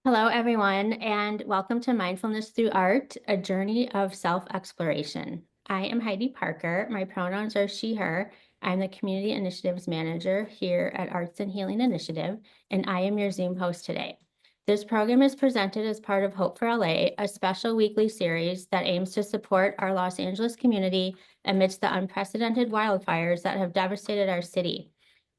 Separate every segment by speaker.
Speaker 1: Hello, everyone, and welcome to Mindfulness Through Art, a journey of self-exploration. I am Heidi Parker. My pronouns are she, her. I'm the Community Initiatives Manager here at Arts and Healing Initiative, and I am your Zoom host today. This program is presented as part of Hope for LA, a special weekly series that aims to support our Los Angeles community amidst the unprecedented wildfires that have devastated our city.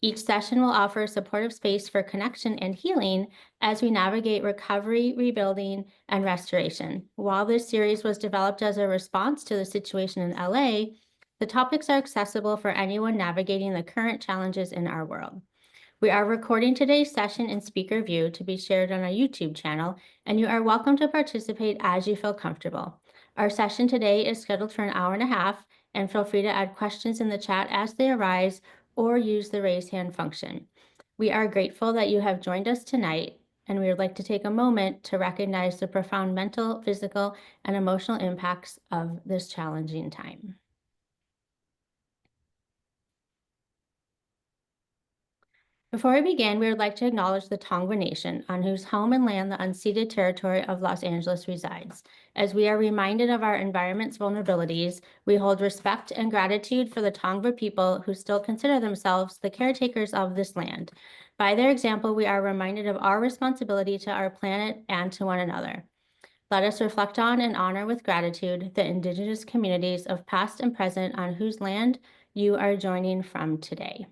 Speaker 1: Each session will offer a supportive space for connection and healing as we navigate recovery, rebuilding, and restoration. While this series was developed as a response to the situation in LA, the topics are accessible for anyone navigating the current challenges in our world. We are recording today's session in speaker view to be shared on our YouTube channel, and you are welcome to participate as you feel comfortable. Our session today is scheduled for an hour and a half, and feel free to add questions in the chat as they arise or use the raise hand function. We are grateful that you have joined us tonight, and we would like to take a moment to recognize the profound mental, physical, and emotional impacts of this challenging time. Before we begin, we would like to acknowledge the Tongva Nation, on whose home and land the unceded territory of Los Angeles resides. As we are reminded of our environment's vulnerabilities, we hold respect and gratitude for the Tongva people who still consider themselves the caretakers of this land. By their example, we are reminded of our responsibility to our planet and to one another. Let us reflect on and honor with gratitude the Indigenous communities of past and present on whose land you are joining from today.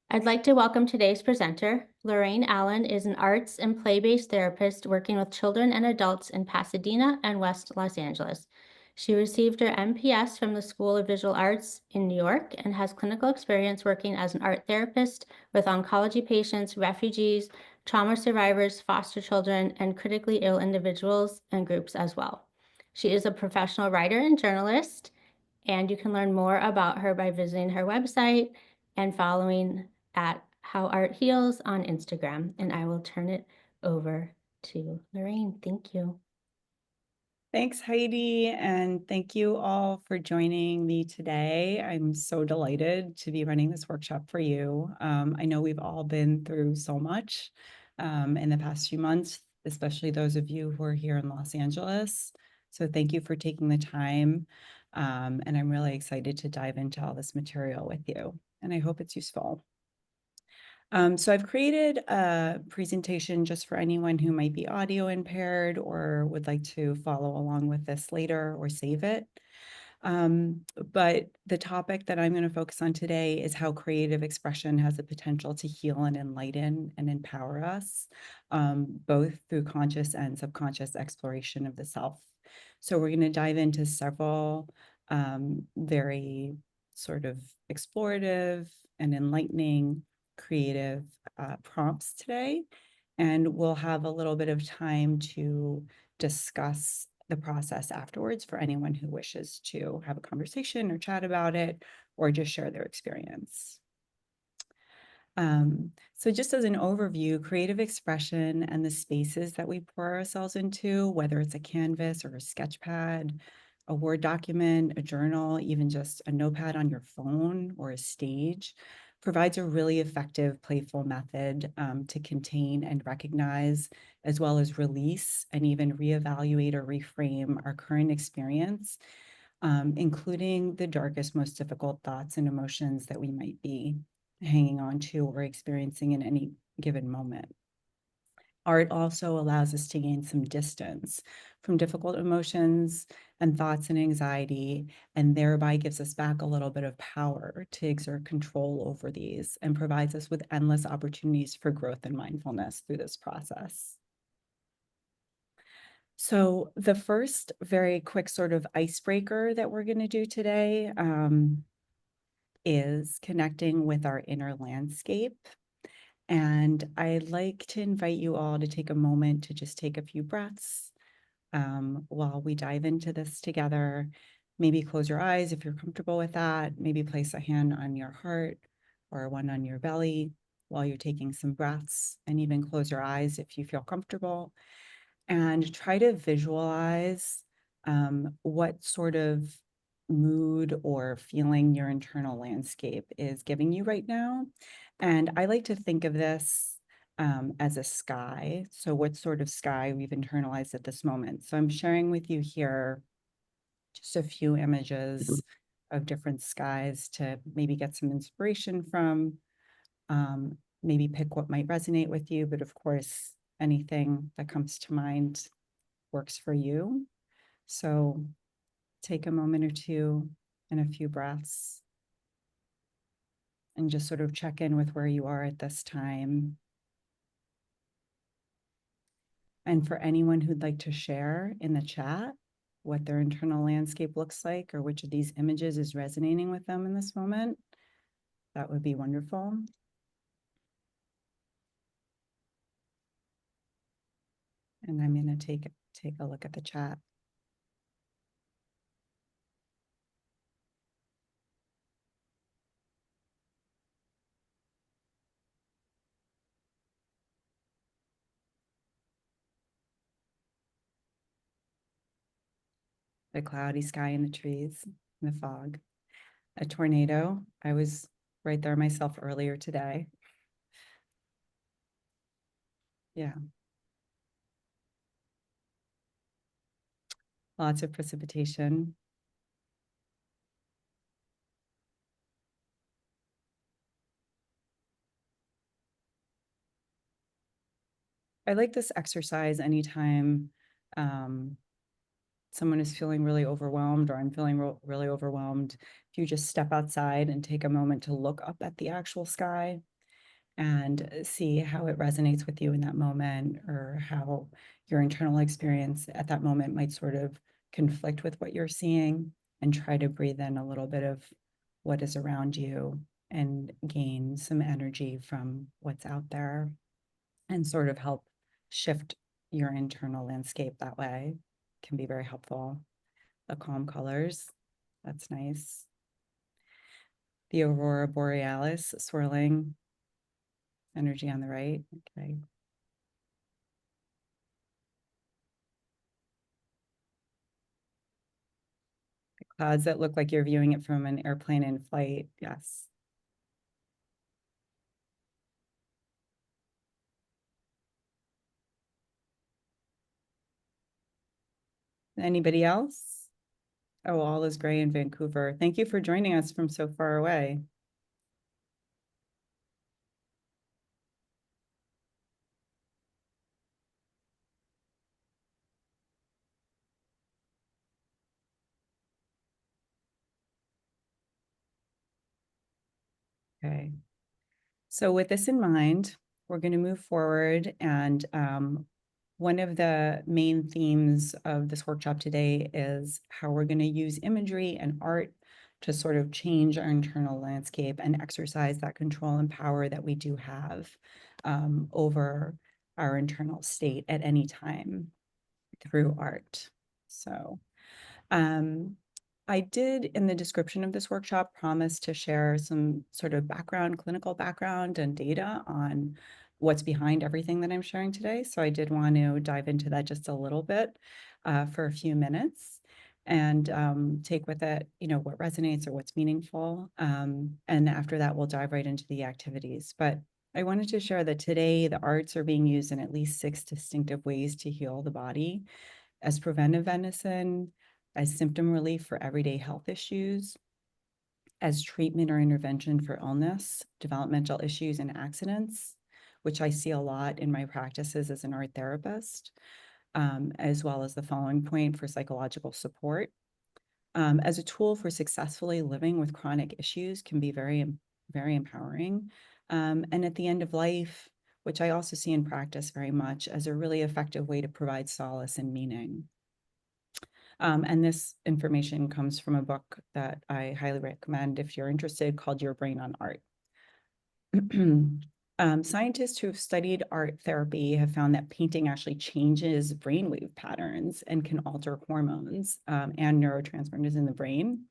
Speaker 1: I'd like to welcome today's presenter. Lorraine Allen is an arts and play-based therapist working with children and adults in Pasadena and West Los Angeles. She received her MPS from the School of Visual Arts in New York and has clinical experience working as an art therapist with oncology patients, refugees, trauma survivors, foster children, and critically ill individuals and groups as well. She is a professional writer and journalist, and you can learn more about her by visiting her website and following at How Art Heals on Instagram. And I will turn it over to Lorraine. Thank you.
Speaker 2: Thanks, Heidi, and thank you all for joining me today. I'm so delighted to be running this workshop for you. I know we've all been through so much in the past few months, especially those of you who are here in Los Angeles. So thank you for taking the time, and I'm really excited to dive into all this material with you, and I hope it's useful. So I've created a presentation just for anyone who might be audio impaired or would like to follow along with this later or save it. But the topic that I'm going to focus on today is how creative expression has the potential to heal and enlighten and empower us, both through conscious and subconscious exploration of the self. So we're going to dive into several very sort of explorative and enlightening creative prompts today, and we'll have a little bit of time to discuss the process afterwards for anyone who wishes to have a conversation or chat about it or just share their experience. So just as an overview, creative expression and the spaces that we pour ourselves into, whether it's a canvas or a sketch pad, a Word document, a journal, even just a notepad on your phone or a stage, provides a really effective, playful method to contain and recognize, as well as release and even reevaluate or reframe our current experience, including the darkest, most difficult thoughts and emotions that we might be hanging on to or experiencing in any given moment. Art also allows us to gain some distance from difficult emotions and thoughts and anxiety, and thereby gives us back a little bit of power to exert control over these and provides us with endless opportunities for growth and mindfulness through this process. So the first very quick sort of icebreaker that we're going to do today is connecting with our inner landscape. And I'd like to invite you all to take a moment to just take a few breaths while we dive into this together. Maybe close your eyes if you're comfortable with that. Maybe place a hand on your heart or one on your belly while you're taking some breaths, and even close your eyes if you feel comfortable. And try to visualize what sort of mood or feeling your internal landscape is giving you right now. And I like to think of this as a sky. So what sort of sky we've internalized at this moment. So I'm sharing with you here just a few images of different skies to maybe get some inspiration from, maybe pick what might resonate with you, but of course, anything that comes to mind works for you. So take a moment or two and a few breaths and just sort of check in with where you are at this time. And for anyone who'd like to share in the chat what their internal landscape looks like or which of these images is resonating with them in this moment, that would be wonderful. And I'm going to take a look at the chat. The cloudy sky and the trees, and the fog, a tornado. I was right there myself earlier today. Yeah, lots of precipitation. I like this exercise anytime someone is feeling really overwhelmed or I'm feeling really overwhelmed. If you just step outside and take a moment to look up at the actual sky and see how it resonates with you in that moment, or how your internal experience at that moment might sort of conflict with what you're seeing, and try to breathe in a little bit of what is around you and gain some energy from what's out there and sort of help shift your internal landscape that way can be very helpful. The calm colors, that's nice. The aurora borealis swirling, energy on the right. Okay. The clouds that look like you're viewing it from an airplane in flight. Yes. Anybody else? Oh, all is gray in Vancouver. Thank you for joining us from so far away. Okay. So with this in mind, we're going to move forward, and one of the main themes of this workshop today is how we're going to use imagery and art to sort of change our internal landscape and exercise that control and power that we do have over our internal state at any time through art. So I did, in the description of this workshop, promise to share some sort of background, clinical background and data on what's behind everything that I'm sharing today. So I did want to dive into that just a little bit for a few minutes and take with it, what resonates or what's meaningful. And after that, we'll dive right into the activities. But I wanted to share that today the arts are being used in at least 6 distinctive ways to heal the body: as preventive medicine, as symptom relief for everyday health issues, as treatment or intervention for illness, developmental issues, and accidents, which I see a lot in my practices as an art therapist, as well as the following point for psychological support. As a tool for successfully living with chronic issues can be very, very empowering. And at the end of life, which I also see in practice very much as a really effective way to provide solace and meaning. And this information comes from a book that I highly recommend if you're interested, called Your Brain on Art. Scientists who have studied art therapy have found that painting actually changes brainwave patterns and can alter hormones and neurotransmitters in the brain.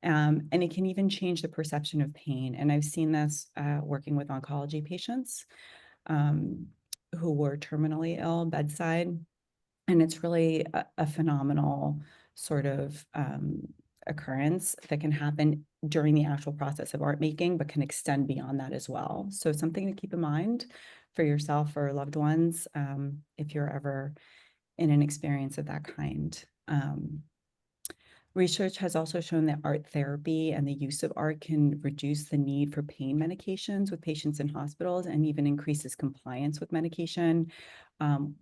Speaker 2: And it can even change the perception of pain. And I've seen this working with oncology patients who were terminally ill bedside. And it's really a phenomenal sort of occurrence that can happen during the actual process of art making, but can extend beyond that as well. So something to keep in mind for yourself or loved ones, if you're ever in an experience of that kind. Research has also shown that art therapy and the use of art can reduce the need for pain medications with patients in hospitals and even increases compliance with medication,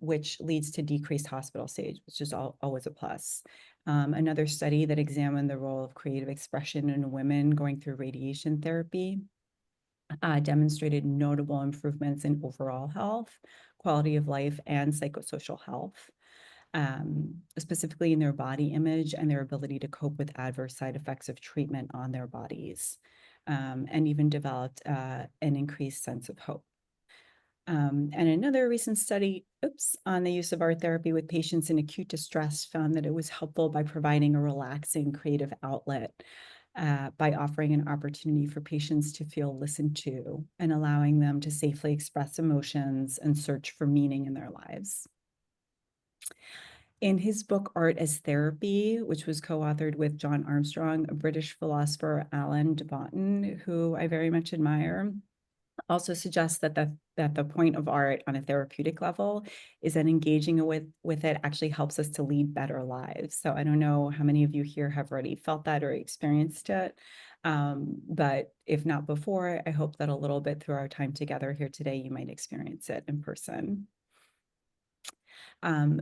Speaker 2: which leads to decreased hospital stays, which is always a plus. Another study that examined the role of creative expression in women going through radiation therapy demonstrated notable improvements in overall health, quality of life, and psychosocial health, specifically in their body image and their ability to cope with adverse side effects of treatment on their bodies, and even developed an increased sense of hope. And another recent study, on the use of art therapy with patients in acute distress found that it was helpful by providing a relaxing creative outlet, by offering an opportunity for patients to feel listened to and allowing them to safely express emotions and search for meaning in their lives. In his book, Art as Therapy, which was co-authored with John Armstrong, a British philosopher, Alan de Botton, who I very much admire, also suggests that the point of art on a therapeutic level is that engaging with it actually helps us to lead better lives. So I don't know how many of you here have already felt that or experienced it. But if not before, I hope that a little bit through our time together here today, you might experience it in person.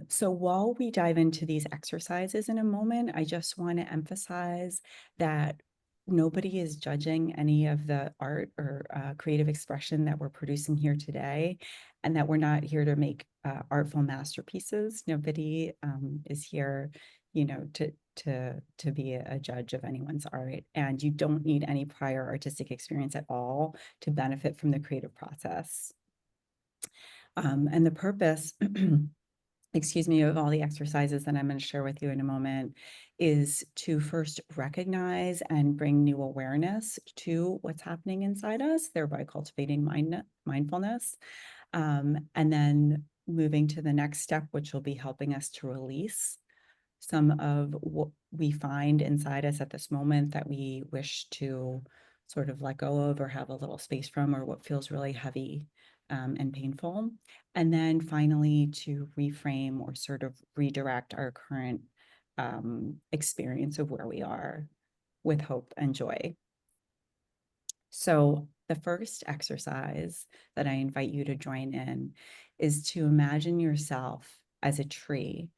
Speaker 2: So while we dive into these exercises in a moment, I just want to emphasize that nobody is judging any of the art or creative expression that we're producing here today, and that we're not here to make artful masterpieces. Nobody is here, to be a judge of anyone's art, and you don't need any prior artistic experience at all to benefit from the creative process. And the purpose excuse me, of all the exercises that I'm going to share with you in a moment is to first recognize and bring new awareness to what's happening inside us, thereby cultivating mindfulness. And then moving to the next step, which will be helping us to release some of what we find inside us at this moment that we wish to sort of let go of or have a little space from, or what feels really heavy and painful. And then finally to reframe or sort of redirect our current experience of where we are with hope and joy. So the first exercise that I invite you to join in is to imagine yourself as a tree.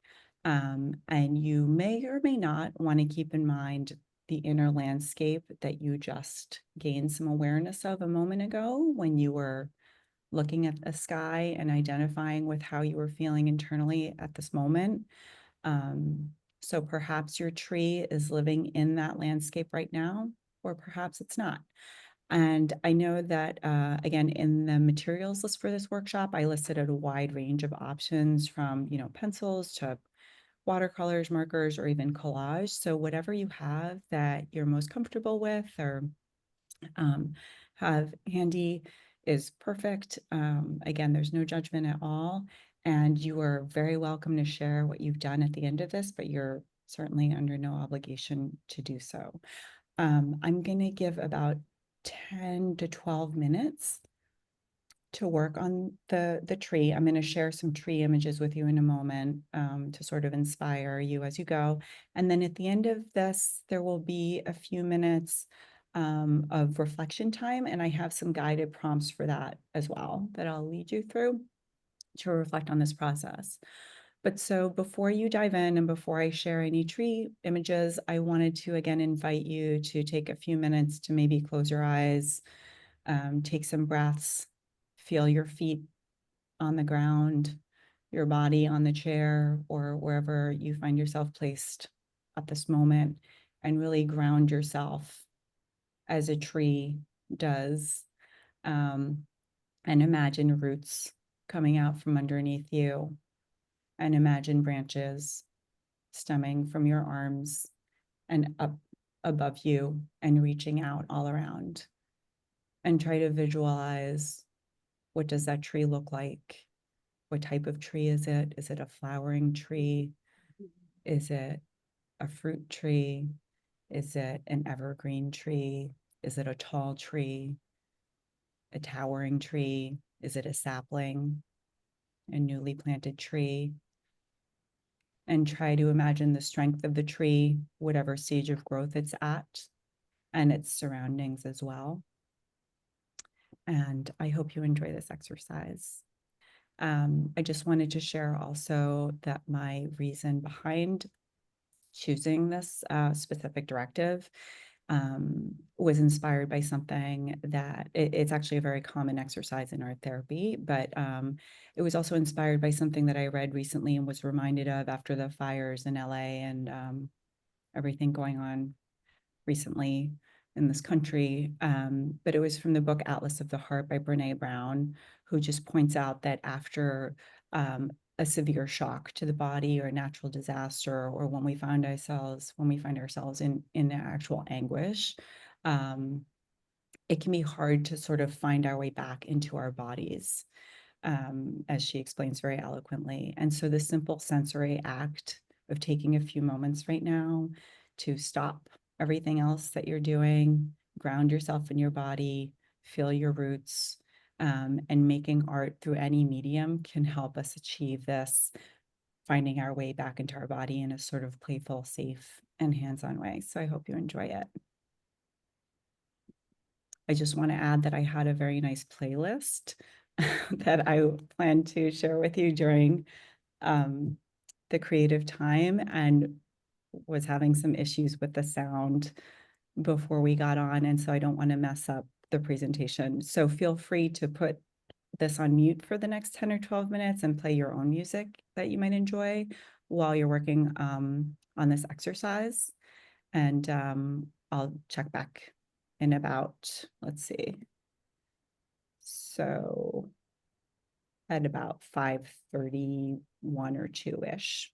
Speaker 2: And you may or may not want to keep in mind the inner landscape that you just gained some awareness of a moment ago when you were looking at the sky and identifying with how you were feeling internally at this moment. So perhaps your tree is living in that landscape right now, or perhaps it's not. And I know that, again, in the materials list for this workshop, I listed out a wide range of options from, pencils to watercolors, markers, or even collage. So whatever you have that you're most comfortable with or have handy is perfect. Again, there's no judgment at all. And you are very welcome to share what you've done at the end of this, but you're certainly under no obligation to do so. I'm going to give about 10 to 12 minutes to work on the tree. I'm going to share some tree images with you in a moment to sort of inspire you as you go. And then at the end of this, there will be a few minutes of reflection time, and I have some guided prompts for that as well that I'll lead you through to reflect on this process. But so before you dive in and before I share any tree images, I wanted to again invite you to take a few minutes to maybe close your eyes, take some breaths, feel your feet on the ground, your body on the chair, or wherever you find yourself placed at this moment, and really ground yourself as a tree does. And imagine roots coming out from underneath you, and imagine branches stemming from your arms and up above you and reaching out all around. And try to visualize, what does that tree look like? What type of tree is it? Is it a flowering tree? Is it a fruit tree? Is it an evergreen tree? Is it a tall tree, a towering tree? Is it a sapling, a newly planted tree? And try to imagine the strength of the tree, whatever stage of growth it's at, and its surroundings as well. And I hope you enjoy this exercise. I just wanted to share also that my reason behind choosing this specific directive was inspired by something that it's actually a very common exercise in art therapy, but it was also inspired by something that I read recently and was reminded of after the fires in LA and everything going on recently in this country. But it was from the book Atlas of the Heart by Brene Brown, who just points out that after a severe shock to the body or a natural disaster, or when we find ourselves in actual anguish, it can be hard to sort of find our way back into our bodies, as she explains very eloquently. And so the simple sensory act of taking a few moments right now to stop everything else that you're doing, ground yourself in your body, feel your roots, and making art through any medium can help us achieve this, finding our way back into our body in a sort of playful, safe, and hands-on way. So I hope you enjoy it. I just want to add that I had a very nice playlist that I plan to share with you during the creative time, and was having some issues with the sound before we got on. And so I don't want to mess up the presentation. So feel free to put this on mute for the next 10 or 12 minutes and play your own music that you might enjoy while you're working on this exercise. And I'll check back in about, let's see. So at about 5:31 or 2-ish.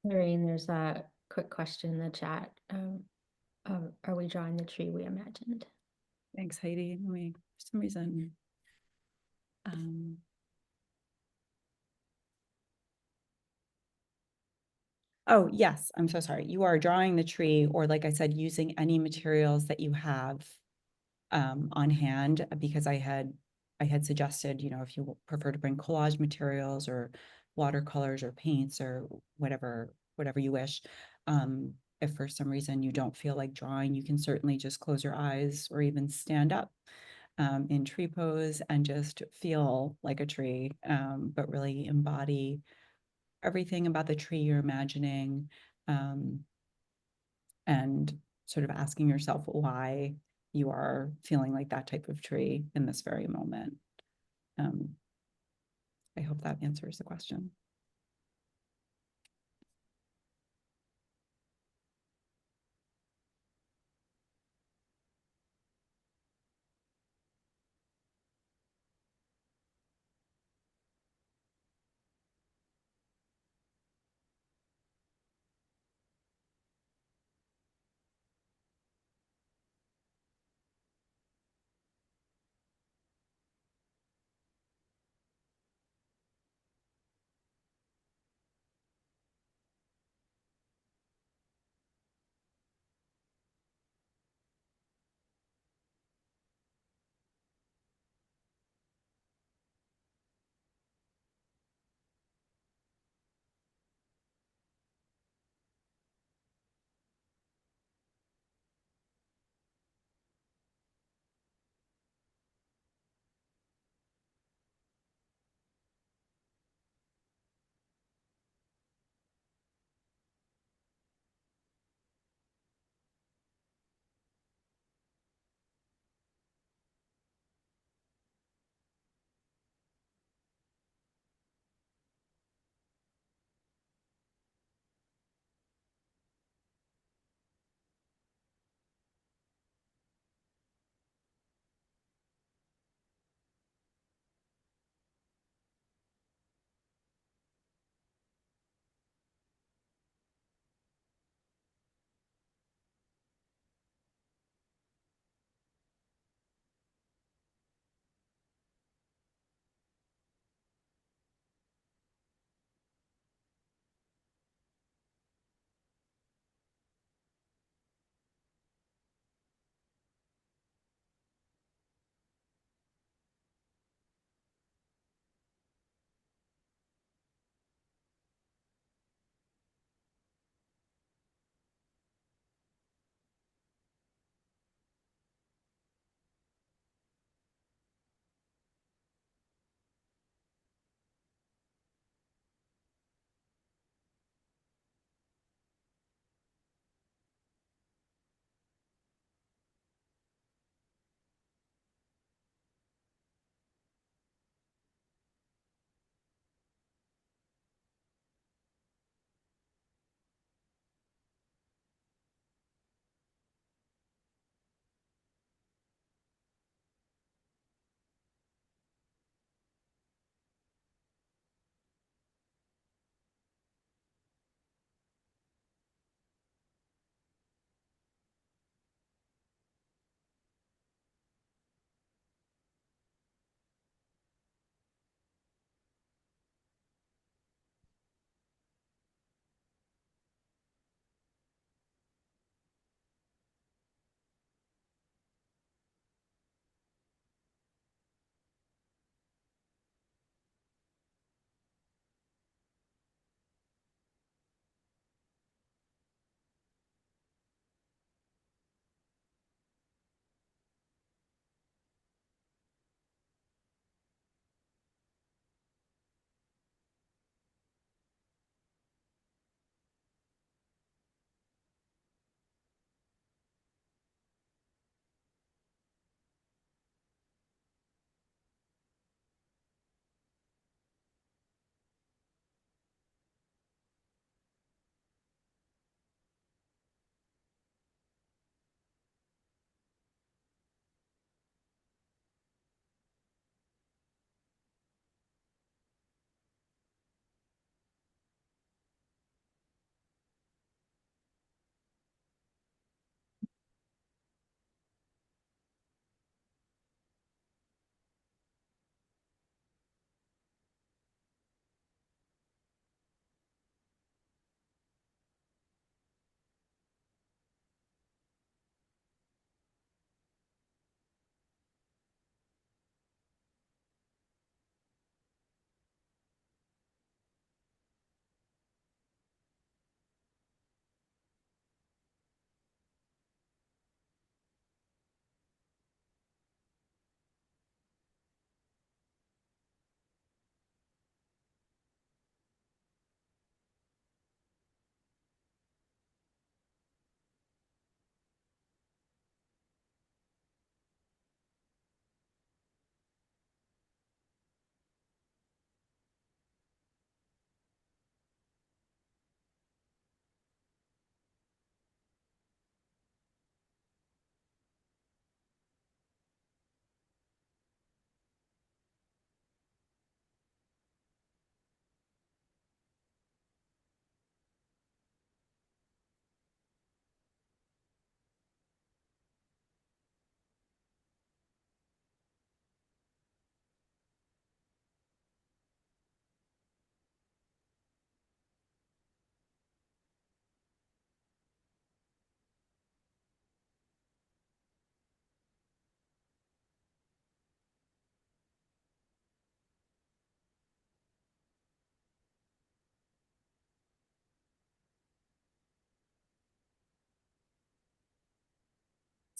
Speaker 1: Lorraine, there's a quick question in the chat. Are we drawing the tree we imagined?
Speaker 2: Thanks, Heidi. Let me, for some reason. Um, oh, yes, I'm so sorry. You are drawing the tree, or like I said, using any materials that you have on hand, because I had suggested, if you prefer to bring collage materials or watercolors or paints or whatever you wish. If for some reason you don't feel like drawing, you can certainly just close your eyes or even stand up in tree pose and just feel like a tree, but really embody everything about the tree you're imagining, and sort of asking yourself why you are feeling like that type of tree in this very moment. Um, I hope that answers the question.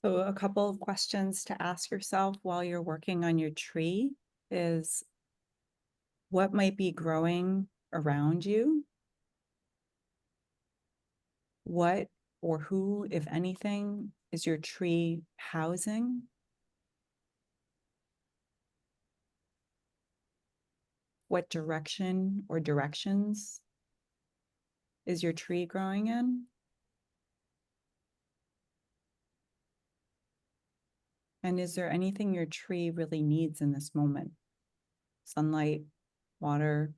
Speaker 2: So a couple of questions to ask yourself while you're working on your tree is what might be growing around you? What or who, if anything, is your tree housing? What direction or directions is your tree growing in? And is there anything your tree really needs in this moment? Sunlight, water,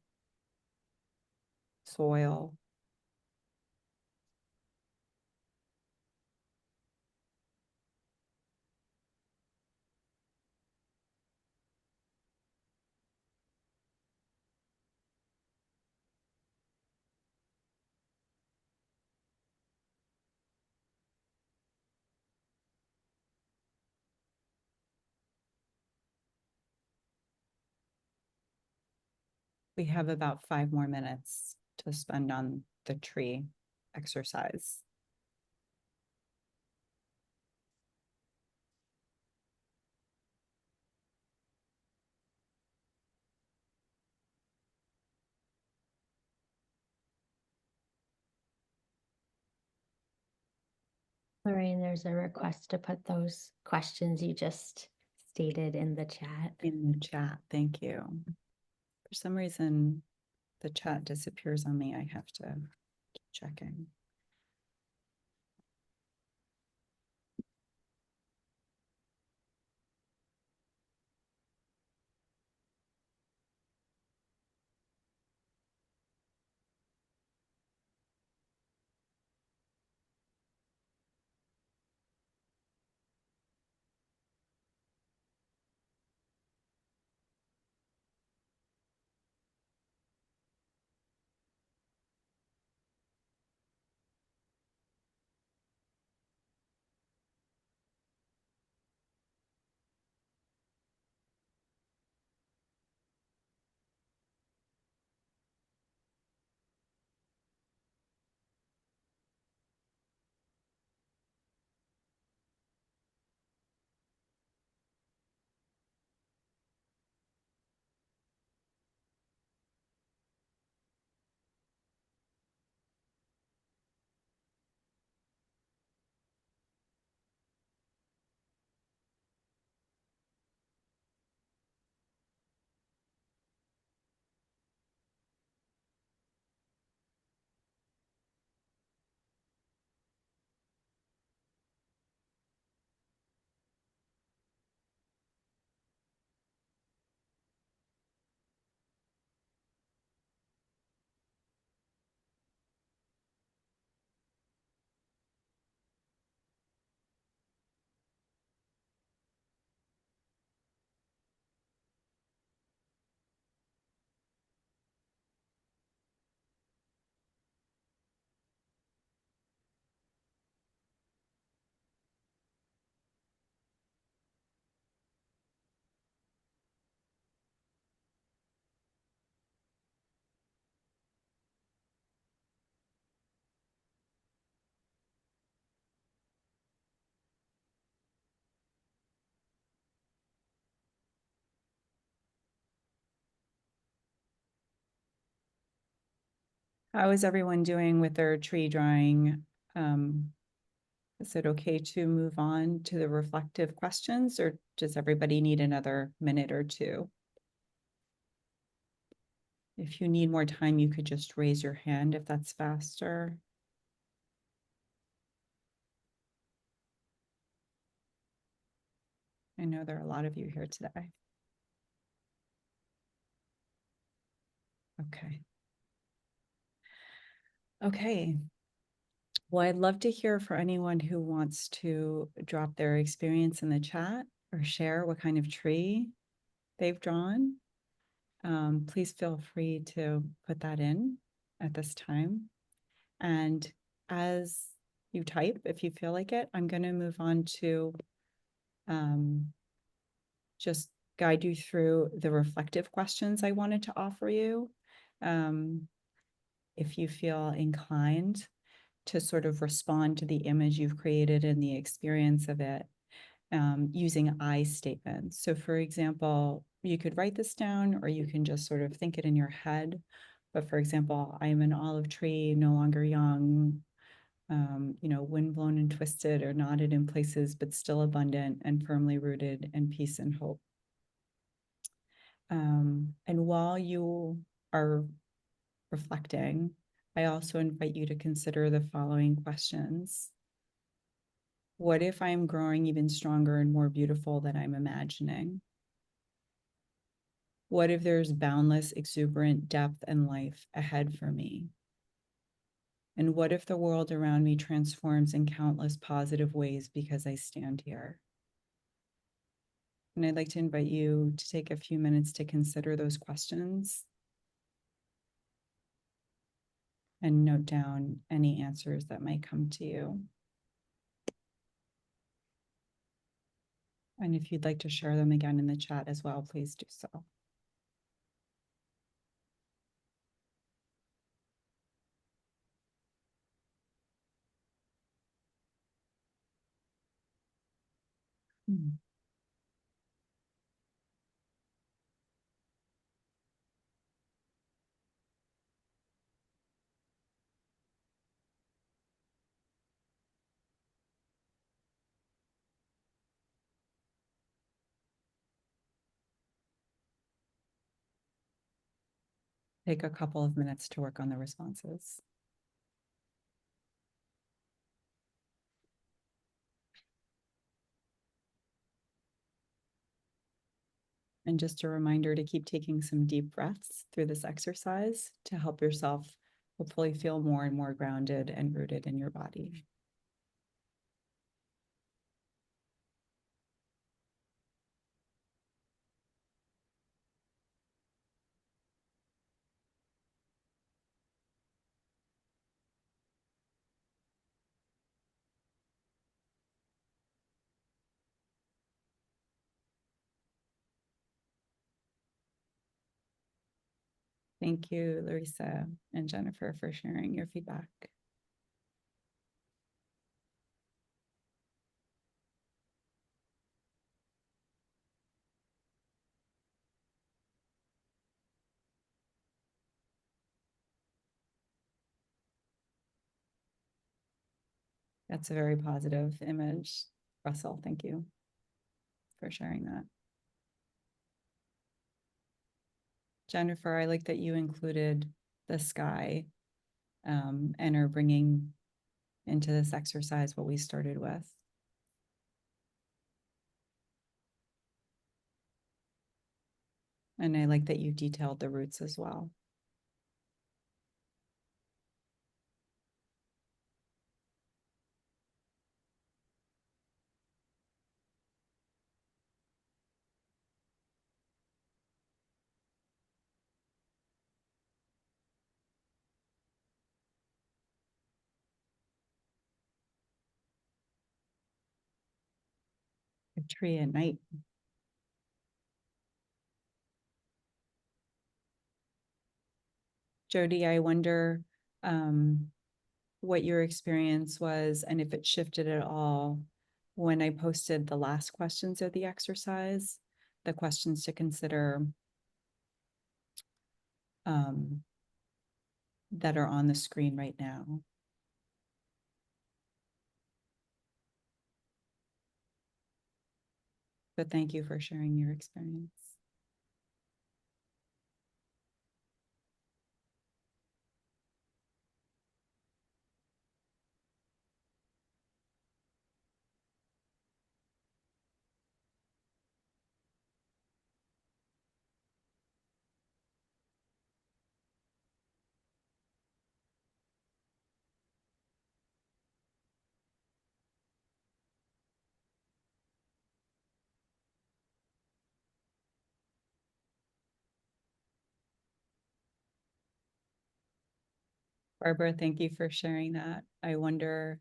Speaker 2: soil? We have about 5 more minutes to spend on the tree exercise.
Speaker 1: Lorraine, there's a request to put those questions you just stated in the chat.
Speaker 2: In the chat, thank you. For some reason, the chat disappears on me. I have to keep checking. How is everyone doing with their tree drawing? Is it okay to move on to the reflective questions, or does everybody need another minute or two? If you need more time, you could just raise your hand if that's faster. I know there are a lot of you here today. Okay. Okay. Well, I'd love to hear for anyone who wants to drop their experience in the chat or share what kind of tree they've drawn. Please feel free to put that in at this time. And as you type, if you feel like it, I'm going to move on to just guide you through the reflective questions I wanted to offer you. If you feel inclined, to sort of respond to the image you've created and the experience of it using I statements. So, for example, you could write this down or you can just sort of think it in your head. But for example, I am an olive tree, no longer young, windblown and twisted or knotted in places, but still abundant and firmly rooted in peace and hope. And while you are reflecting, I also invite you to consider the following questions. What if I'm growing even stronger and more beautiful than I'm imagining? What if there's boundless, exuberant depth and life ahead for me? And what if the world around me transforms in countless positive ways because I stand here? And I'd like to invite you to take a few minutes to consider those questions and note down any answers that might come to you. And if you'd like to share them again in the chat as well, please do so. Take a couple of minutes to work on the responses. And just a reminder to keep taking some deep breaths through this exercise to help yourself hopefully feel more and more grounded and rooted in your body. Thank you, Larissa and Jennifer, for sharing your feedback. That's a very positive image. Russell, thank you for sharing that. Jennifer, I like that you included the sky and are bringing into this exercise what we started with. And I like that you detailed the roots as well. A tree at night. Jody, I wonder what your experience was and if it shifted at all when I posted the last questions of the exercise, the questions to consider that are on the screen right now. But thank you for sharing your experience. Barbara, thank you for sharing that. I wonder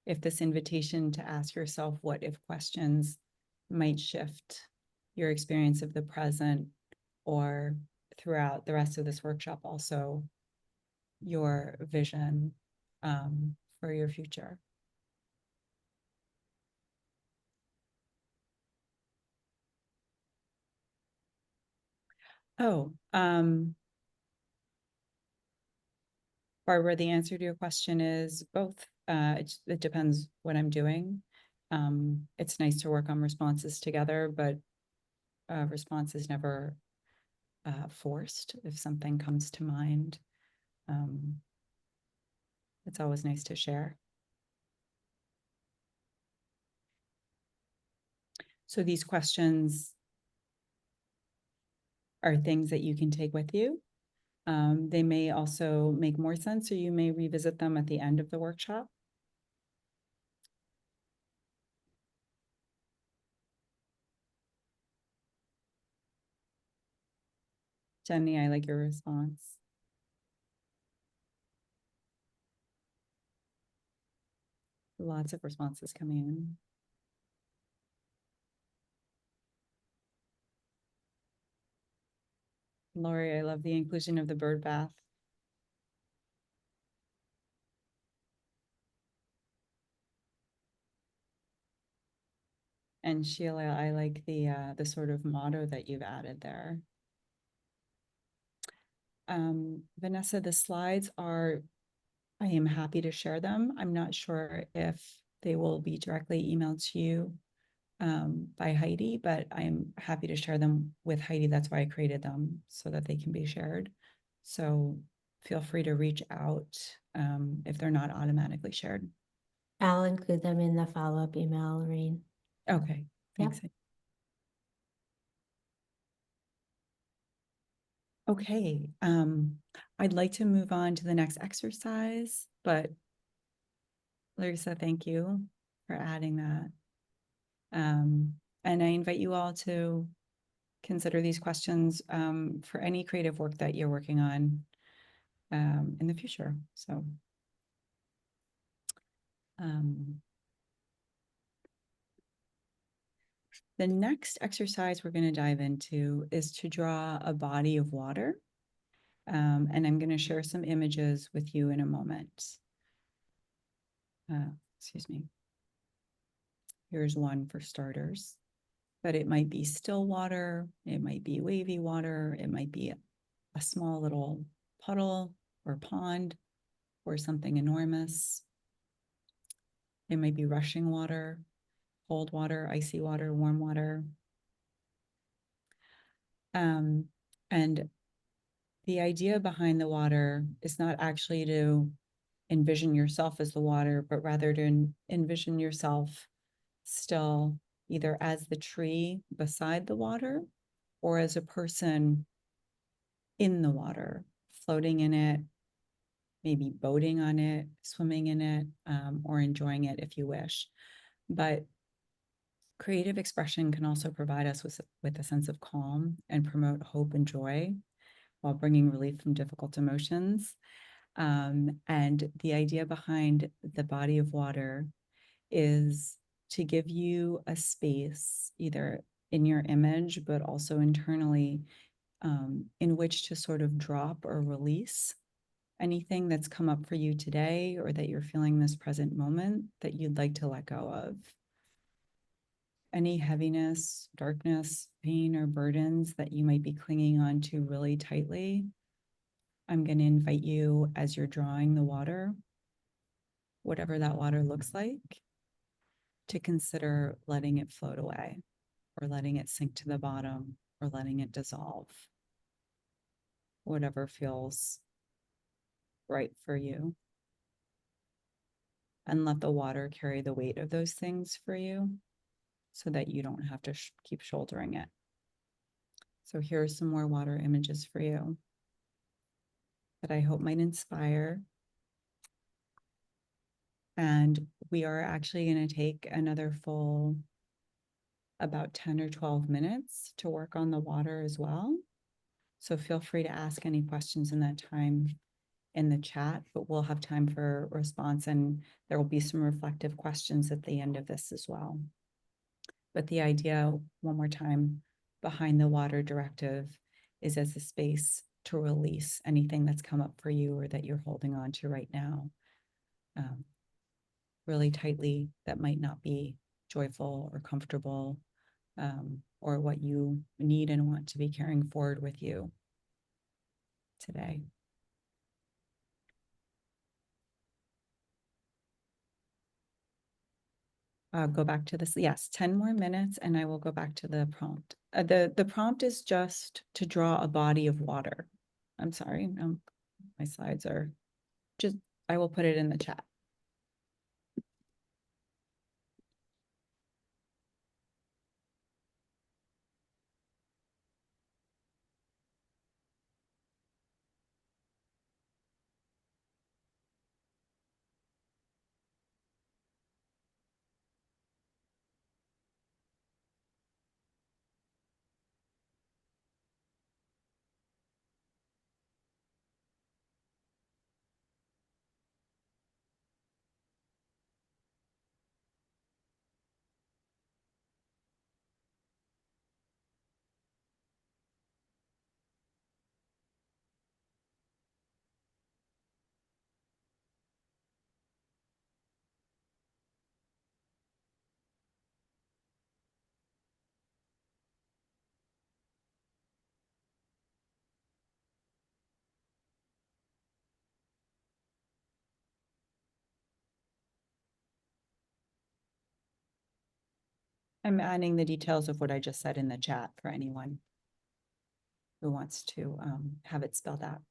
Speaker 2: if this invitation to ask yourself what if questions might shift your experience of the present, or throughout the rest of this workshop also your vision for your future? Oh, Barbara, the answer to your question is both. It depends what I'm doing. It's nice to work on responses together, but response is never forced. If something comes to mind, it's always nice to share. So these questions are things that you can take with you. They may also make more sense, or you may revisit them at the end of the workshop. Jenny, I like your response. Lots of responses coming in. Lori, I love the inclusion of the bird bath. And Sheila, I like the sort of motto that you've added there. Vanessa, the slides are, I am happy to share them. I'm not sure if they will be directly emailed to you by Heidi, but I'm happy to share them with Heidi. That's why I created them, so that they can be shared. So feel free to reach out if they're not automatically shared.
Speaker 1: I'll include them in the follow-up email, Lorraine.
Speaker 2: Okay, thanks.
Speaker 1: Yep.
Speaker 2: Okay, I'd like to move on to the next exercise, but Larissa, thank you for adding that. And I invite you all to consider these questions for any creative work that you're working on in the future. So the next exercise we're going to dive into is to draw a body of water. And I'm going to share some images with you in a moment. Excuse me. Here's one for starters, but it might be still water, it might be wavy water, it might be a small little puddle or pond or something enormous. It might be rushing water, cold water, icy water, warm water. And the idea behind the water is not actually to envision yourself as the water, but rather to envision yourself still either as the tree beside the water or as a person in the water, floating in it, maybe boating on it, swimming in it, or enjoying it if you wish. But creative expression can also provide us with a sense of calm and promote hope and joy while bringing relief from difficult emotions. And the idea behind the body of water is to give you a space, either in your image, but also internally, in which to sort of drop or release anything that's come up for you today or that you're feeling this present moment that you'd like to let go of. Any heaviness, darkness, pain, or burdens that you might be clinging on to really tightly, I'm going to invite you, as you're drawing the water, whatever that water looks like, to consider letting it float away or letting it sink to the bottom or letting it dissolve, whatever feels right for you. And let the water carry the weight of those things for you so that you don't have to keep shouldering it. So here are some more water images for you that I hope might inspire. And we are actually going to take another full about 10 or 12 minutes to work on the water as well. So feel free to ask any questions in that time in the chat, but we'll have time for response, and there will be some reflective questions at the end of this as well. But the idea, one more time, behind the water directive is as a space to release anything that's come up for you or that you're holding on to right now. really tightly that might not be joyful or comfortable, or what you need and want to be carrying forward with you today. Go back to this. Yes, 10 more minutes and I will go back to the prompt. The prompt is just to draw a body of water. I'm sorry, my slides are just, I will put it in the chat. I'm adding the details of what I just said in the chat for anyone who wants to have it spelled out.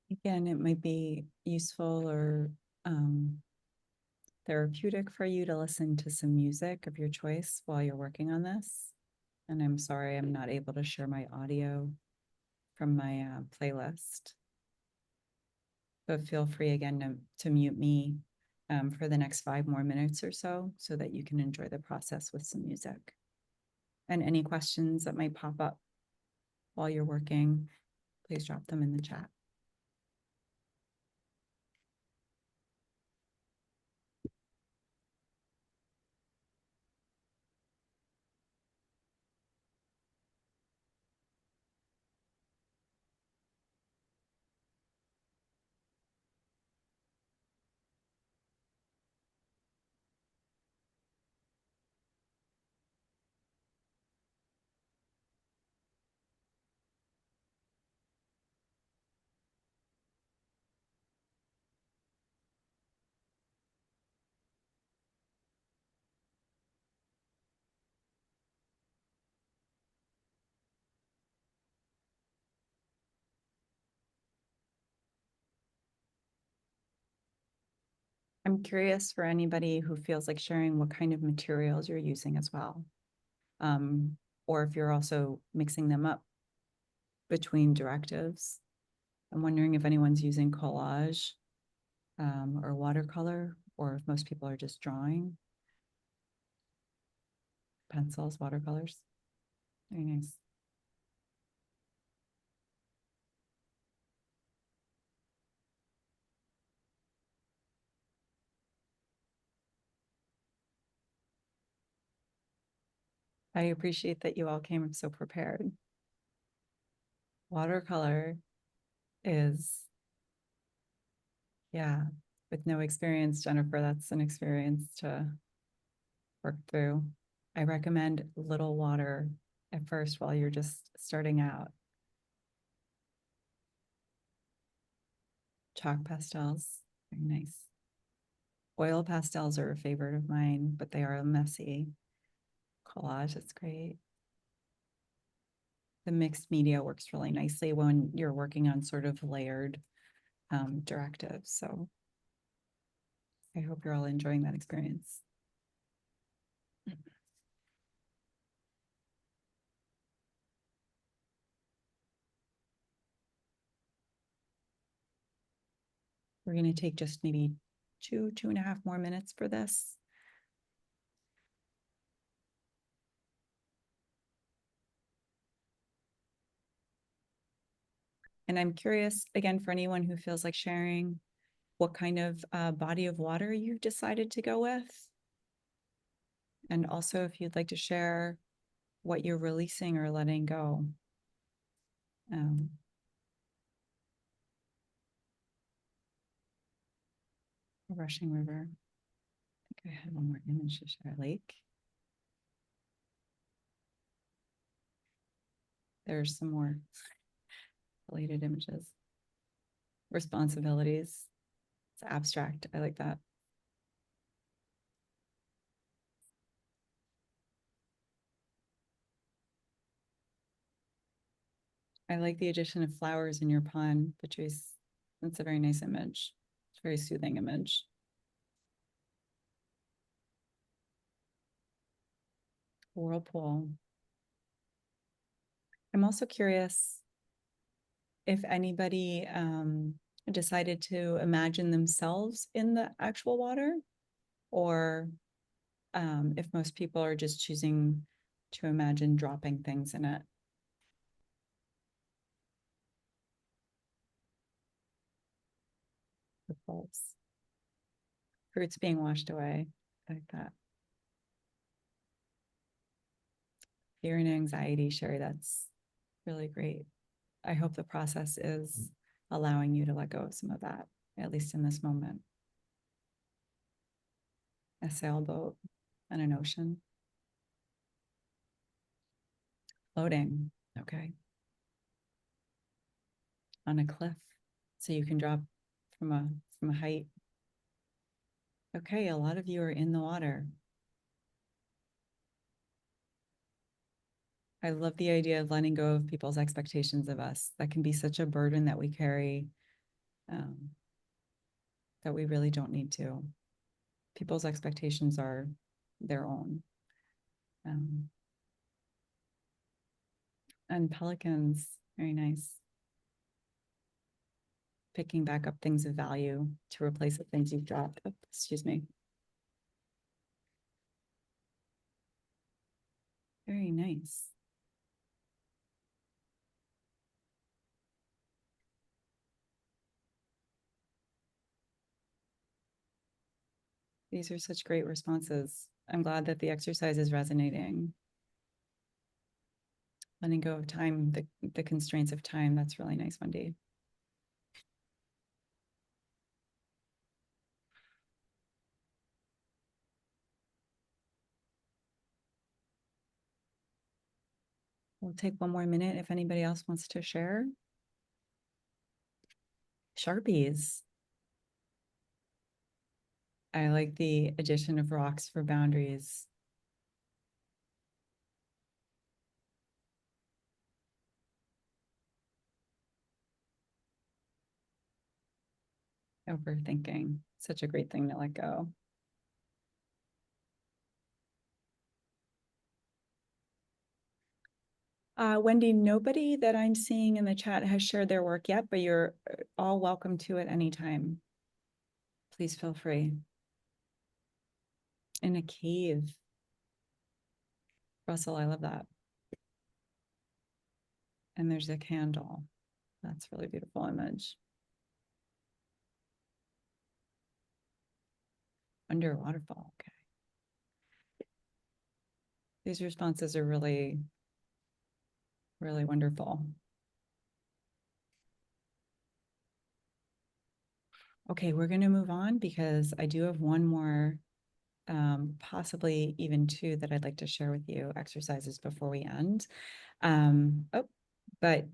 Speaker 2: Again, it might be useful or therapeutic for you to listen to some music of your choice while you're working on this. And I'm sorry I'm not able to share my audio from my playlist. But feel free again to mute me for the next 5 more minutes or so that you can enjoy the process with some music. And any questions that might pop up while you're working, please drop them in the chat. I'm curious for anybody who feels like sharing what kind of materials you're using as well. Or if you're also mixing them up between directives. I'm wondering if anyone's using collage or watercolor, or if most people are just drawing. Pencils, watercolors. Very nice. I appreciate that you all came so prepared. Watercolor is, yeah, with no experience, Jennifer, that's an experience to work through. I recommend little water at first while you're just starting out. Chalk pastels, very nice. Oil pastels are a favorite of mine, but they are messy. Collage, it's great. The mixed media works really nicely when you're working on sort of layered directives. So I hope you're all enjoying that experience. We're going to take just maybe 2.5 more minutes for this. And I'm curious, again, for anyone who feels like sharing, what kind of body of water you decided to go with. And also if you'd like to share what you're releasing or letting go. A rushing river. I think I had one more image to share. Lake. There's some more related images. Responsibilities. It's abstract. I like that. I like the addition of flowers in your pond, Patrice. That's a very nice image. It's a very soothing image. Whirlpool. I'm also curious if anybody decided to imagine themselves in the actual water, or if most people are just choosing to imagine dropping things in it. Ripples. Fruits being washed away. I like that. Fear and anxiety, Sherry, that's really great. I hope the process is allowing you to let go of some of that, at least in this moment. A sailboat and an ocean. Floating, okay. On a cliff, so you can drop from a height. Okay, a lot of you are in the water. I love the idea of letting go of people's expectations of us. That can be such a burden that we carry, that we really don't need to. People's expectations are their own. And pelicans, very nice. picking back up things of value to replace the things you've dropped. Oh, excuse me. Very nice. These are such great responses. I'm glad that the exercise is resonating. Letting go of time, the constraints of time. That's really nice, Wendy. We'll take one more minute if anybody else wants to share. Sharpies. I like the addition of rocks for boundaries. Overthinking. Such a great thing to let go. Wendy, nobody that I'm seeing in the chat has shared their work yet, but you're all welcome to at any time. Please feel free. In a cave. Russell, I love that. And there's a candle. That's a really beautiful image. Under a waterfall. Okay. These responses are really, really wonderful. Okay, we're going to move on because I do have one more, possibly even two that I'd like to share with you, exercises before we end. But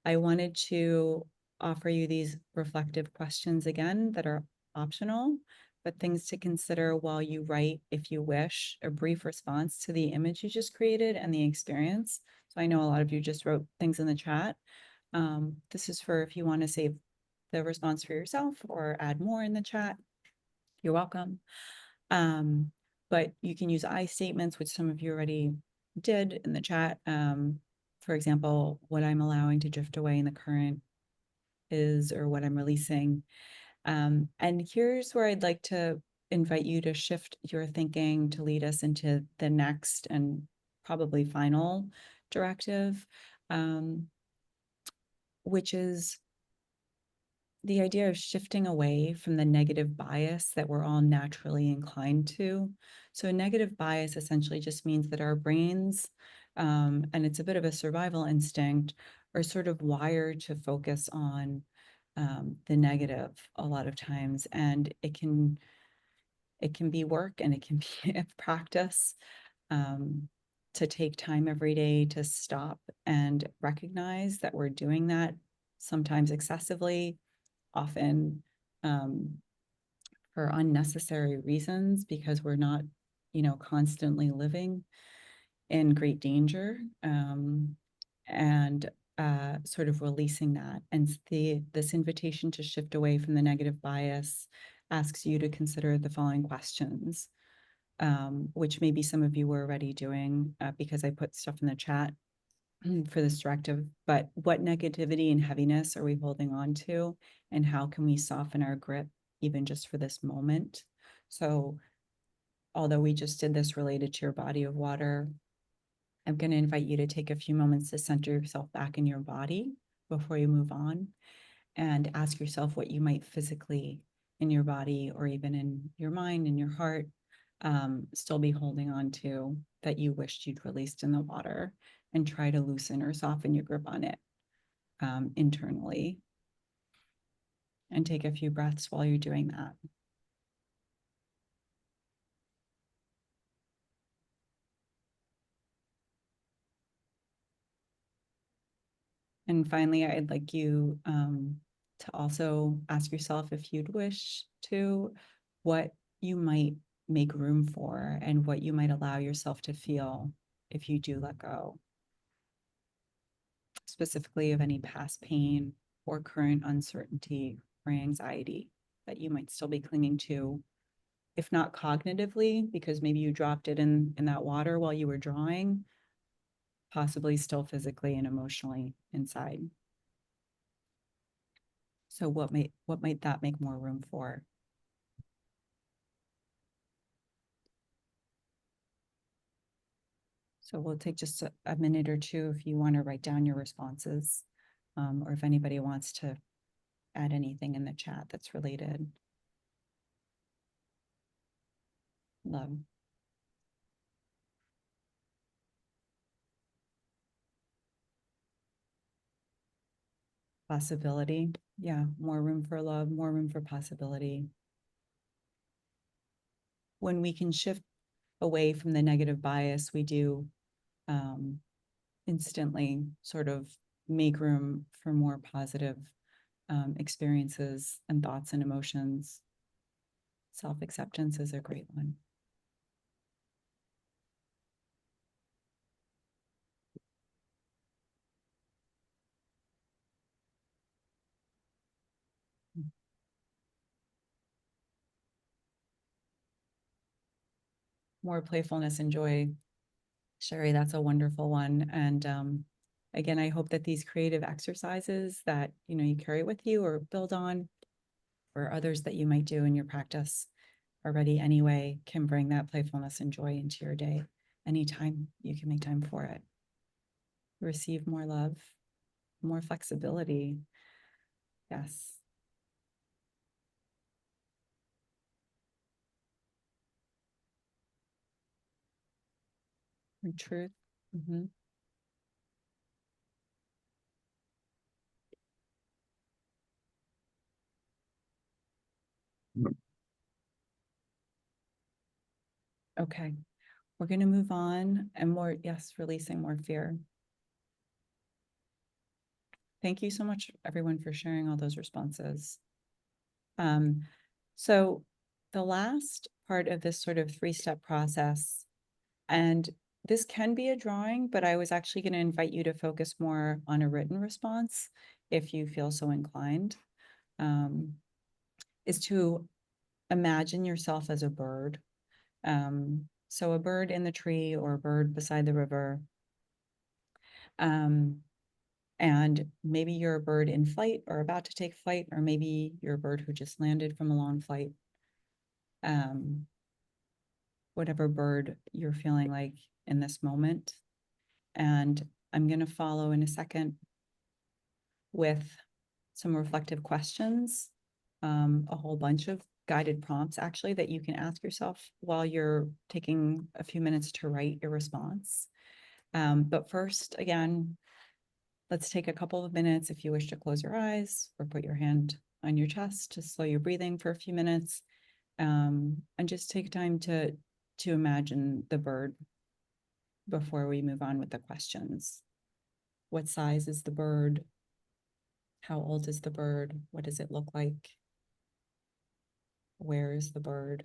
Speaker 2: I wanted to offer you these reflective questions again that are optional, but things to consider while you write, if you wish, a brief response to the image you just created and the experience. So I know a lot of you just wrote things in the chat. This is for if you want to save the response for yourself or add more in the chat, you're welcome. But you can use I statements, which some of you already did in the chat. For example, what I'm allowing to drift away in the current is, or what I'm releasing. And here's where I'd like to invite you to shift your thinking to lead us into the next and probably final directive, which is the idea of shifting away from the negative bias that we're all naturally inclined to. So a negative bias essentially just means that our brains, and it's a bit of a survival instinct, are sort of wired to focus on the negative a lot of times. And it can be work and it can be a practice, to take time every day to stop and recognize that we're doing that, sometimes excessively, often for unnecessary reasons, because we're not, constantly living in great danger, and sort of releasing that. And this invitation to shift away from the negative bias asks you to consider the following questions, which maybe some of you were already doing, because I put stuff in the chat for this directive. But what negativity and heaviness are we holding on to, and how can we soften our grip even just for this moment? So although we just did this related to your body of water, I'm going to invite you to take a few moments to center yourself back in your body before you move on, and ask yourself what you might physically in your body, or even in your mind and your heart, still be holding on to that you wished you'd released in the water, and try to loosen or soften your grip on it, internally. And take a few breaths while you're doing that. And finally, I'd like you to also ask yourself, if you'd wish to, what you might make room for and what you might allow yourself to feel if you do let go, specifically of any past pain or current uncertainty or anxiety that you might still be clinging to, if not cognitively, because maybe you dropped it in that water while you were drawing, possibly still physically and emotionally inside. So what might that make more room for? So we'll take just a minute or two if you want to write down your responses, or if anybody wants to add anything in the chat that's related. Love. Possibility. Yeah, more room for love, more room for possibility. When we can shift away from the negative bias, we do instantly sort of make room for more positive experiences and thoughts and emotions. Self-acceptance is a great one. More playfulness and joy. Sherry, that's a wonderful one. And again, I hope that these creative exercises that you carry with you or build on, or others that you might do in your practice already anyway, can bring that playfulness and joy into your day anytime you can make time for it. Receive more love, more flexibility. Yes. And truth. Mm-hmm. Okay. We're going to move on and more, yes, releasing more fear. Thank you so much, everyone, for sharing all those responses. So the last part of this sort of three-step process, and this can be a drawing, but I was actually going to invite you to focus more on a written response if you feel so inclined, is to imagine yourself as a bird. So a bird in the tree or a bird beside the river. And maybe you're a bird in flight or about to take flight, or maybe you're a bird who just landed from a long flight. Whatever bird you're feeling like in this moment. And I'm going to follow in a second with some reflective questions, a whole bunch of guided prompts actually that you can ask yourself while you're taking a few minutes to write your response. But first, again, let's take a couple of minutes if you wish to close your eyes or put your hand on your chest to slow your breathing for a few minutes, and just take time to imagine the bird before we move on with the questions. What size is the bird? How old is the bird? What does it look like? Where is the bird?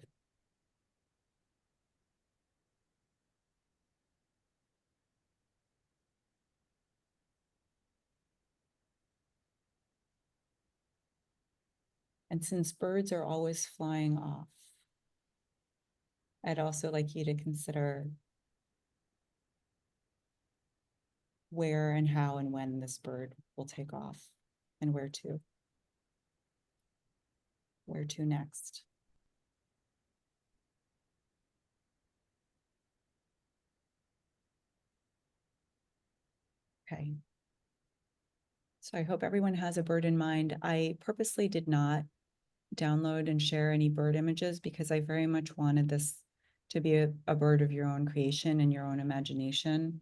Speaker 2: And since birds are always flying off, I'd also like you to consider where and how and when this bird will take off and where to. Where to next? Okay. So I hope everyone has a bird in mind. I purposely did not download and share any bird images because I very much wanted this to be a bird of your own creation and your own imagination.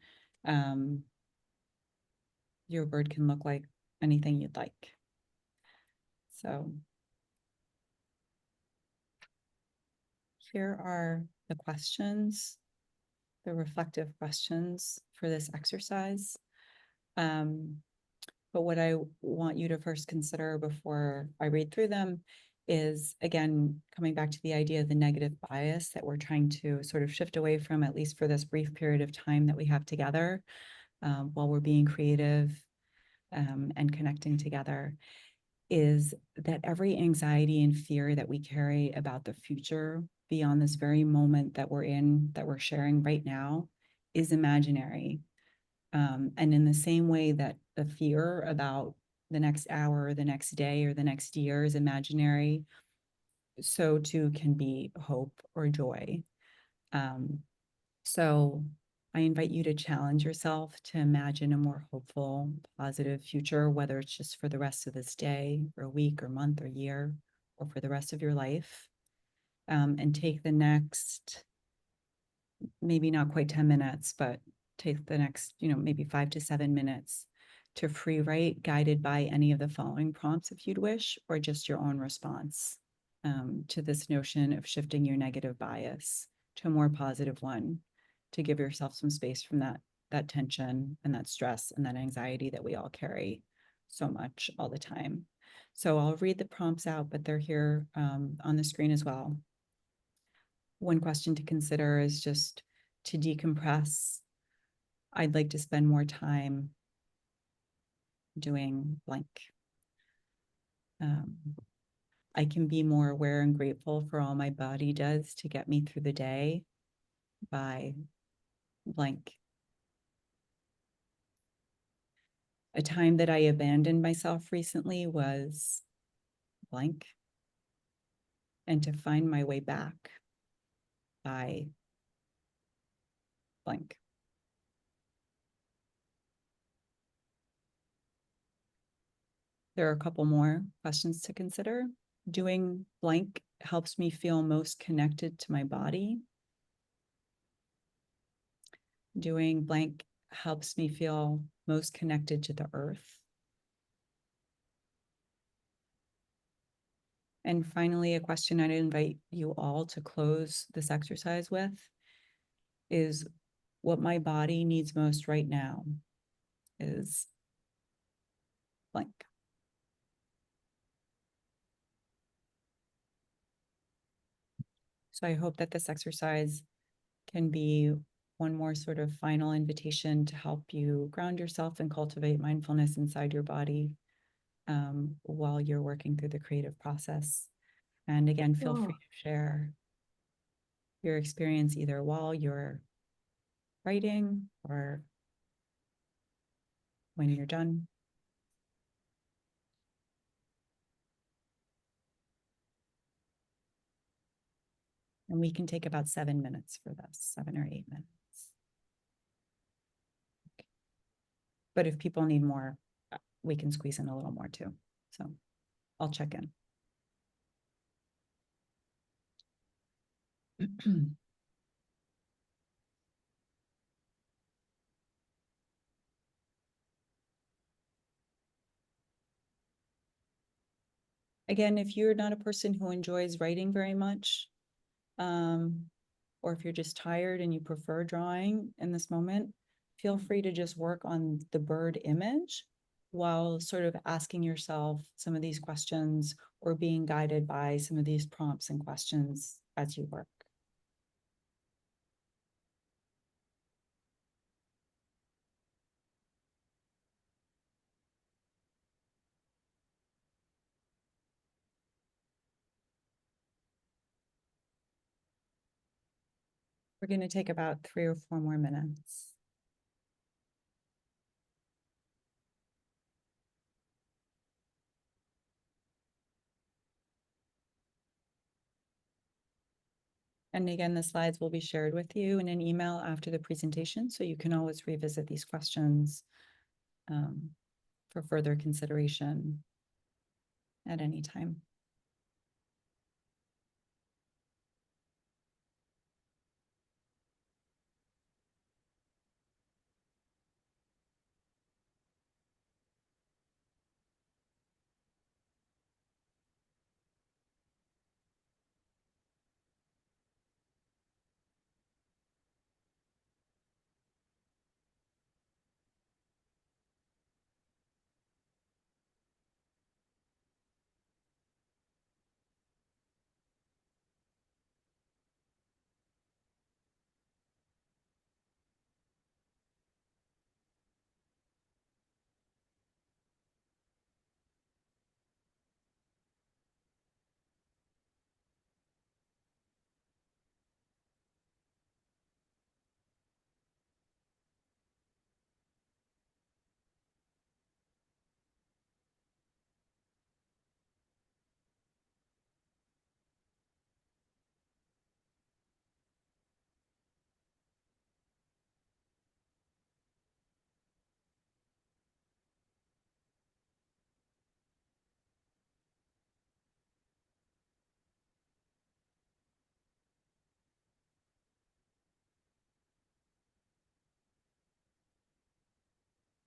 Speaker 2: Your bird can look like anything you'd like. So here are the questions, the reflective questions for this exercise. But what I want you to first consider before I read through them is, again, coming back to the idea of the negative bias that we're trying to sort of shift away from, at least for this brief period of time that we have together, while we're being creative and connecting together, is that every anxiety and fear that we carry about the future beyond this very moment that we're in, that we're sharing right now, is imaginary. And in the same way that the fear about the next hour, or the next day, or the next year is imaginary, so too can be hope or joy. Um, so I invite you to challenge yourself to imagine a more hopeful, positive future, whether it's just for the rest of this day, or a week, or month, or year, or for the rest of your life. And take the next, maybe not quite 10 minutes, but take the next, maybe 5 to 7 minutes to free write, guided by any of the following prompts if you'd wish, or just your own response to this notion of shifting your negative bias to a more positive one, to give yourself some space from that tension and that stress and that anxiety that we all carry so much all the time. So I'll read the prompts out, but they're here on the screen as well. One question to consider is just to decompress. I'd like to spend more time doing blank. I can be more aware and grateful for all my body does to get me through the day by blank. A time that I abandoned myself recently was blank. And to find my way back by blank. There are a couple more questions to consider. Doing blank helps me feel most connected to my body. Doing blank helps me feel most connected to the earth. And finally, a question I'd invite you all to close this exercise with is what my body needs most right now is blank. So I hope that this exercise can be one more sort of final invitation to help you ground yourself and cultivate mindfulness inside your body while you're working through the creative process. And again, feel free to share your experience either while you're writing or when you're done. And we can take about 7 minutes for this, 7 or 8 minutes. But if people need more, we can squeeze in a little more too. So I'll check in. Again, if you're not a person who enjoys writing very much, or if you're just tired and you prefer drawing in this moment, feel free to just work on the bird image while sort of asking yourself some of these questions or being guided by some of these prompts and questions as you work. We're going to take about 3 or 4 more minutes. And again, the slides will be shared with you in an email after the presentation, so you can always revisit these questions for further consideration at any time.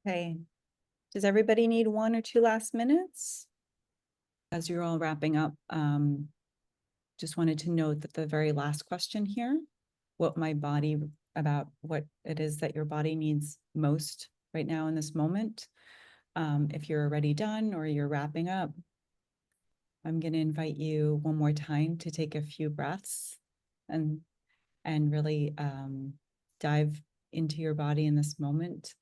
Speaker 2: Okay. Does everybody need 1 or 2 last minutes? As you're all wrapping up, just wanted to note that the very last question here, about what it is that your body needs most right now in this moment. If you're already done or you're wrapping up, I'm going to invite you one more time to take a few breaths and really dive into your body in this moment,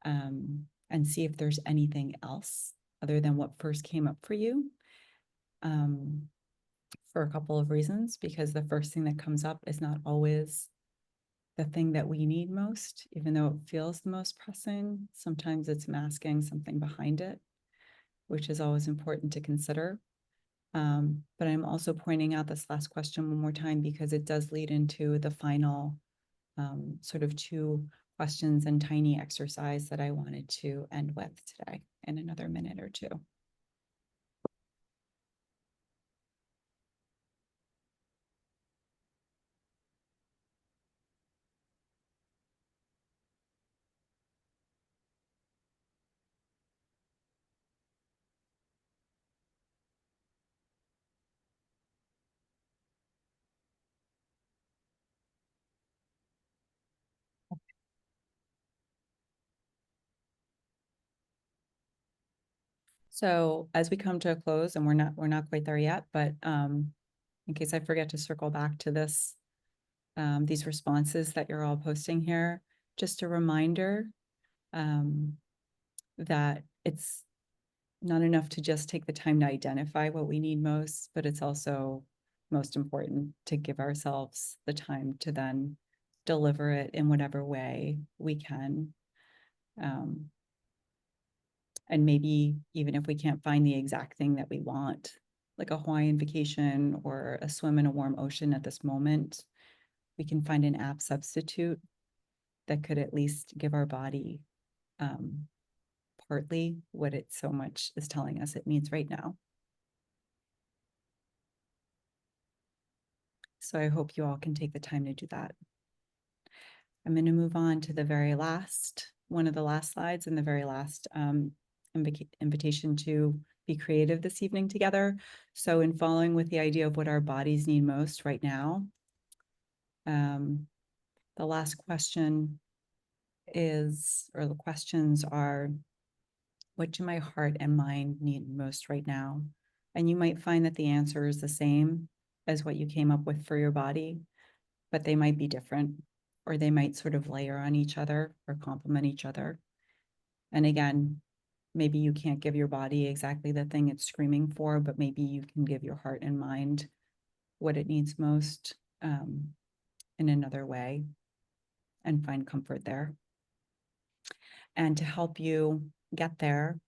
Speaker 2: and see if there's anything else other than what first came up for you, for a couple of reasons, because the first thing that comes up is not always the thing that we need most, even though it feels the most pressing. Sometimes it's masking something behind it, which is always important to consider. But I'm also pointing out this last question one more time because it does lead into the final sort of 2 questions and tiny exercise that I wanted to end with today in another minute or 2. So as we come to a close, and we're not quite there yet, but in case I forget to circle back to this, these responses that you're all posting here, just a reminder um, that it's not enough to just take the time to identify what we need most, but it's also most important to give ourselves the time to then deliver it in whatever way we can. And maybe even if we can't find the exact thing that we want, like a Hawaiian vacation or a swim in a warm ocean at this moment, we can find an app substitute that could at least give our body um, partly what it so much is telling us it needs right now. So I hope you all can take the time to do that. I'm going to move on to the very last, one of the last slides and the very last invitation to be creative this evening together. So in following with the idea of what our bodies need most right now, the last question is, or the questions are, what do my heart and mind need most right now? And you might find that the answer is the same as what you came up with for your body, but they might be different, or they might sort of layer on each other or complement each other. And again, maybe you can't give your body exactly the thing it's screaming for, but maybe you can give your heart and mind what it needs most in another way and find comfort there. And to help you get there,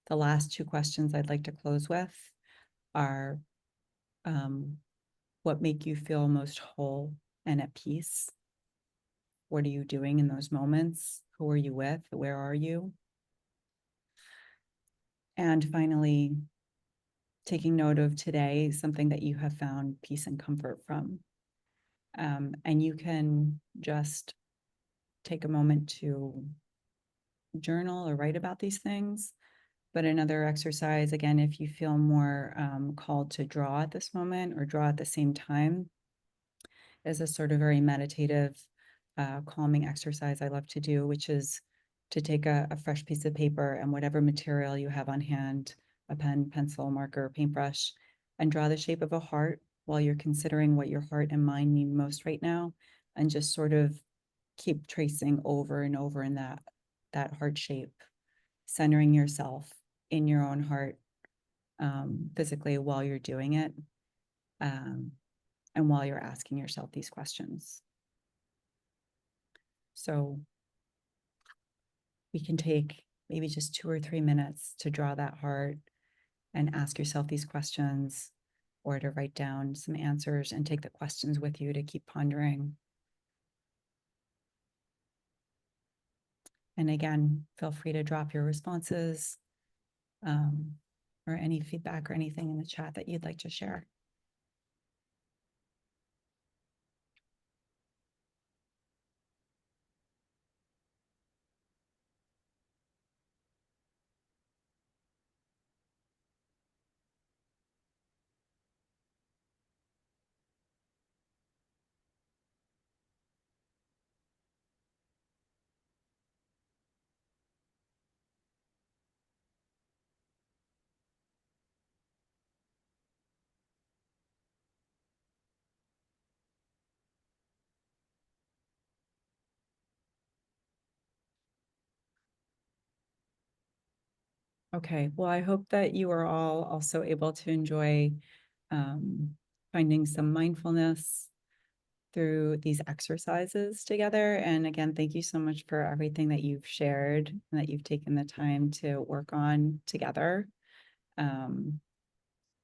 Speaker 2: the last 2 questions I'd like to close with are what make you feel most whole and at peace? What are you doing in those moments? Who are you with? Where are you? And finally, taking note of today, something that you have found peace and comfort from. And you can just take a moment to journal or write about these things. But another exercise, again, if you feel more called to draw at this moment or draw at the same time, is a sort of very meditative, calming exercise I love to do, which is to take a fresh piece of paper and whatever material you have on hand, a pen, pencil, marker, paintbrush, and draw the shape of a heart while you're considering what your heart and mind need most right now, and just sort of keep tracing over and over in that heart shape, centering yourself in your own heart, physically while you're doing it, and while you're asking yourself these questions. So we can take maybe just 2 or 3 minutes to draw that heart and ask yourself these questions, or to write down some answers and take the questions with you to keep pondering. And again, feel free to drop your responses, or any feedback or anything in the chat that you'd like to share. Okay, well, I hope that you are all also able to enjoy finding some mindfulness through these exercises together. And again, thank you so much for everything that you've shared and that you've taken the time to work on together. Um,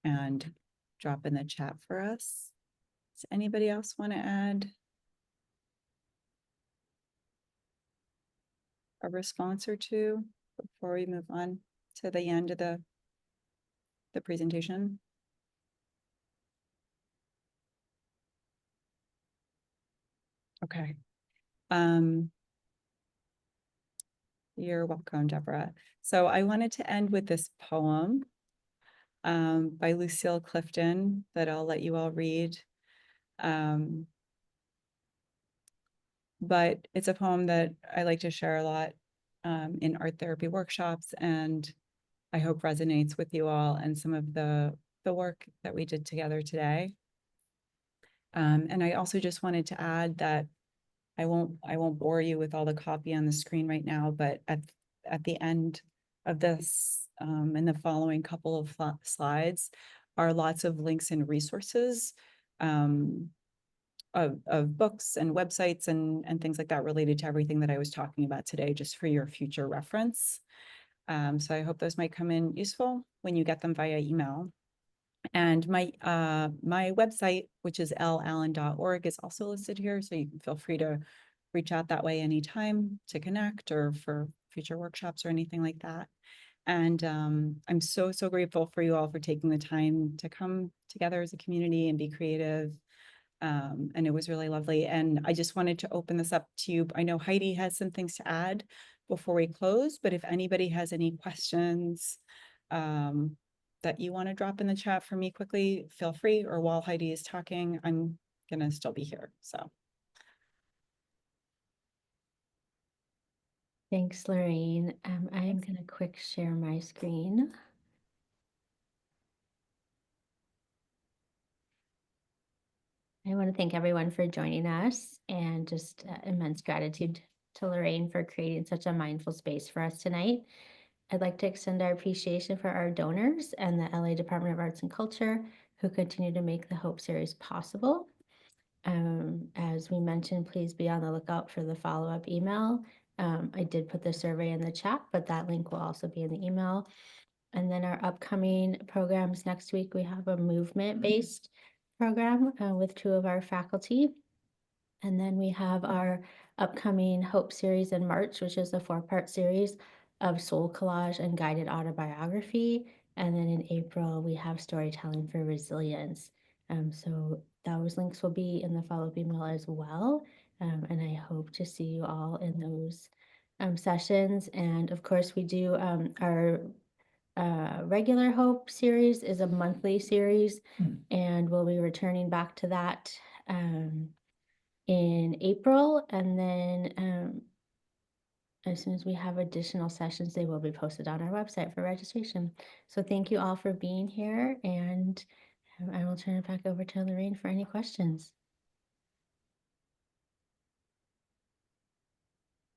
Speaker 2: and drop in the chat for us. Does anybody else want to add a response or two before we move on to the end of the presentation? Okay. You're welcome, Deborah. So I wanted to end with this poem by Lucille Clifton that I'll let you all read. But it's a poem that I like to share a lot in art therapy workshops, and I hope resonates with you all and some of the work that we did together today. And I also just wanted to add that I won't bore you with all the copy on the screen right now, but at the end of this in the following couple of slides are lots of links and resources of books and websites and things like that related to everything that I was talking about today, just for your future reference. So I hope those might come in useful when you get them via email. And my website, which is lallen.org, is also listed here, so you can feel free to reach out that way anytime to connect or for future workshops or anything like that. And I'm so grateful for you all for taking the time to come together as a community and be creative. And it was really lovely. And I just wanted to open this up to you. I know Heidi has some things to add before we close, but if anybody has any questions that you want to drop in the chat for me quickly, feel free, or while Heidi is talking, I'm gonna still be here, so.
Speaker 1: Thanks, Lorraine. I am going to quick share my screen. I want to thank everyone for joining us, and just immense gratitude to Lorraine for creating such a mindful space for us tonight. I'd like to extend our appreciation for our donors and the LA Department of Arts and Culture, who continue to make the Hope series possible. As we mentioned, please be on the lookout for the follow-up email. I did put the survey in the chat, but that link will also be in the email. And then our upcoming programs next week, we have a movement-based program with 2 of our faculty. And then we have our upcoming Hope series in March, which is a 4-part series of soul collage and guided autobiography. And then in April, we have storytelling for resilience. So those links will be in the follow-up email as well. And I hope to see you all in those sessions. And of course, we do our regular Hope series is a monthly series, and we'll be returning back to that in April. And then as soon as we have additional sessions, they will be posted on our website for registration. So thank you all for being here, and I will turn it back over to Lorraine for any questions.